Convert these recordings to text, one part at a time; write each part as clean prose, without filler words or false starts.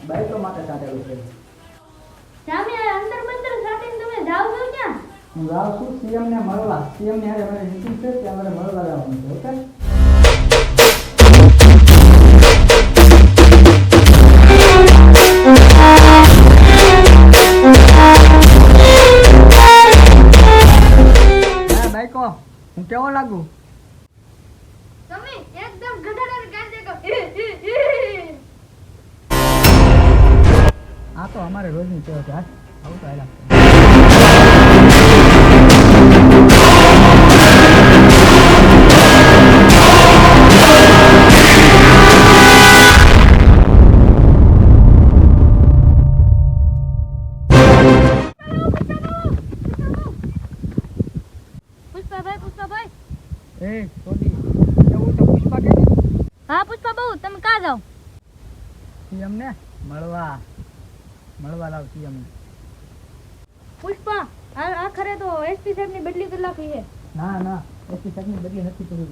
બાઈકો માટે સાટેલું છે. સામે અંદર બંદર સાટીને તમે જાવ છો ક્યાં? હું જાઉં છું સીએમ ને મળવા. સીએમ ને હારે મારે મીટિંગ છે ત્યાં મારે મળવા જવાનું છે. ઓકે. બાઈકો હું કેવો લાગુ? તમે એકદમ ગધાડાને કાઢી દેખો. આ તો અમારે રોજની સેવા છે. આવું તો હાલા. પુષ્પાભાઈ એ સોડી એવું તો પુષ્પા કે? હા પુષ્પા બહુ તમે કા જાઓ? સીએમ ને મળવા લાવ સીએમ ને. પુષ્પા આખરે તો એસપી સાહેબ ની બદલી કરી નાખી છે. ના એસપી સાહેબ ની બદલી નથી કરી.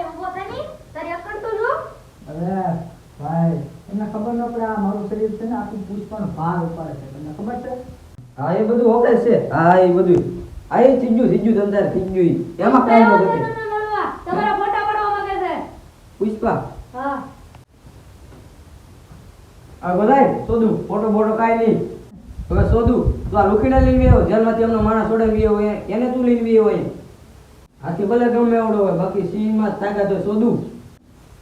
ઉભો થની તારી અકડ તો જો. અરે ભાઈ તમને ખબર ન પડે આ મારું શરીર છે ને આખું પુષ્પાનો ભાર ઉપાડે છે. તમને ખબર છે? હા એ બધું ઓકે છે. હા એ બધું આ એ સીજ્યું તમતાર સીજ્યું એમાં કાઈ ન ઘટે. તમારા ફોટા પાડવા માંગે છે પુષ્પા. હા આ બધાય સોદું ફોટો કાઈ નહીં. હવે સોદું તો આ લુખીડા લઈને આવ્યો જેલમાંથી એમનો માણસ છોડાવી આવ્યો એને તું લઈને આવ્યો હોય. હાથી ભલે ગમે એવડો હોય બાકી સિંહમાં તાકાત હોય. સોદું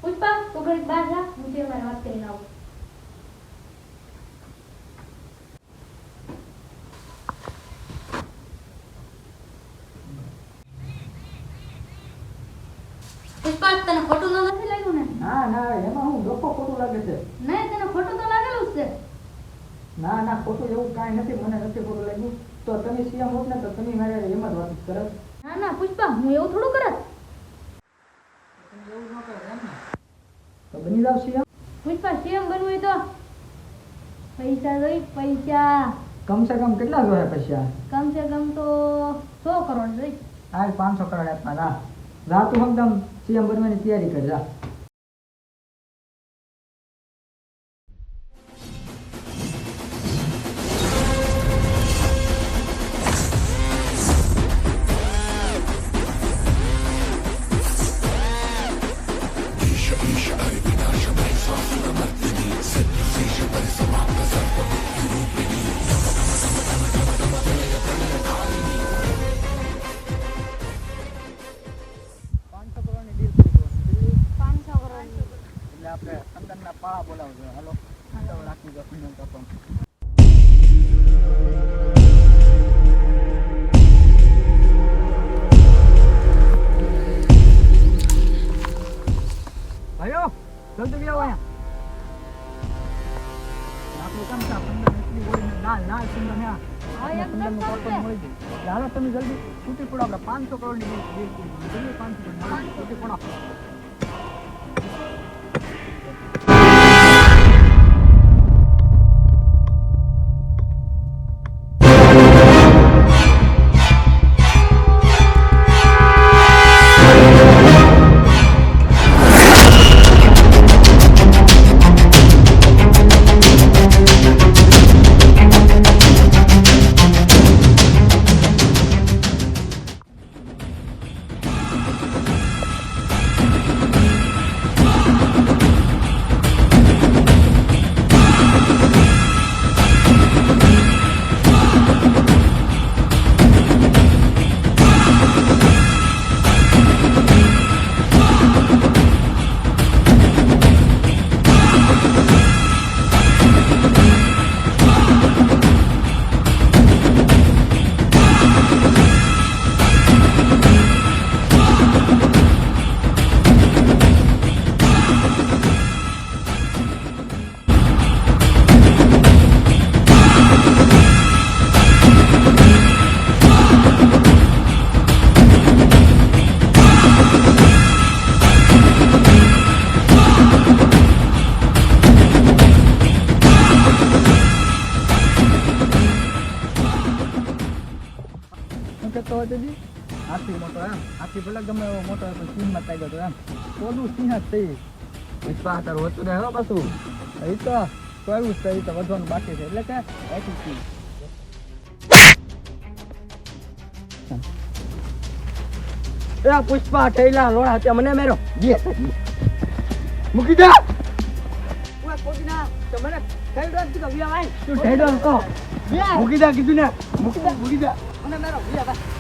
પુષ્પા તું ઘડી બહાર જા હું તે મારી વાત કરીને આવું. પુષ્પા તને ખોટું નથી લાગ્યું ને? ના એમાં હું લોકો ખોટું લાગે છે. નહીં તને ખોટું તો લાગેલું જ છે. ના ખોટું એવું કાંઈ નથી. મને નથી ખોટું લાગ્યું. તો તમે સીએમ હોત ને તો તમે મારે એમ જ વાત કરત. ના પુષ્પા હું એવું થોડું કરત. એવું ન કરો એમ ને તો બની જાવ સીએમ. પુષ્પા સીએમ બનવું હોય તો પૈસા જોઈ પૈસા. કમસે કમ કેટલા જોઈએ પૈસા? કમસે કમ તો 100 કરોડ જોઈ. આ 500 કરોડ આપવાના. જા તું એકદમ સીએમ બનવાની તૈયારી કર જા. આપણે અંદરના પાળા બોલાવજો. હાલો રાખી દો. ભાઈઓ જલ્દી બી આવો અહીંયા. આપણું કામ છે 15 એટલી હોય ને ના સુંદર ને હાલો તમે જલ્દી છૂટી પડો. આપણે 500 કરોડની ડીલ કરી. 500 કરોડ છૂટી પડો. હોય તેથી હાથી મોટો એમ હાથી ભલે ગમે એવો મોટો હોય પણ સિંહમાં તાગ્યો તો એમ સોદું સિંહ જ થઈ પુષ્પા તારું હોતું ને હો પાછું એ તો કરવું જ છે એ તો વધવાનું બાકી છે એટલે કે એટલું સિંહ એ પુષ્પા ઠેલા લોડા તે મને મેરો મૂકી દે ઓય કોદીના તો મને ઠેડો કીધું વિયા ભાઈ તું ઠેડો કહો મૂકી દે કીધું ને મૂકી દે મને મેરો વિયા ભાઈ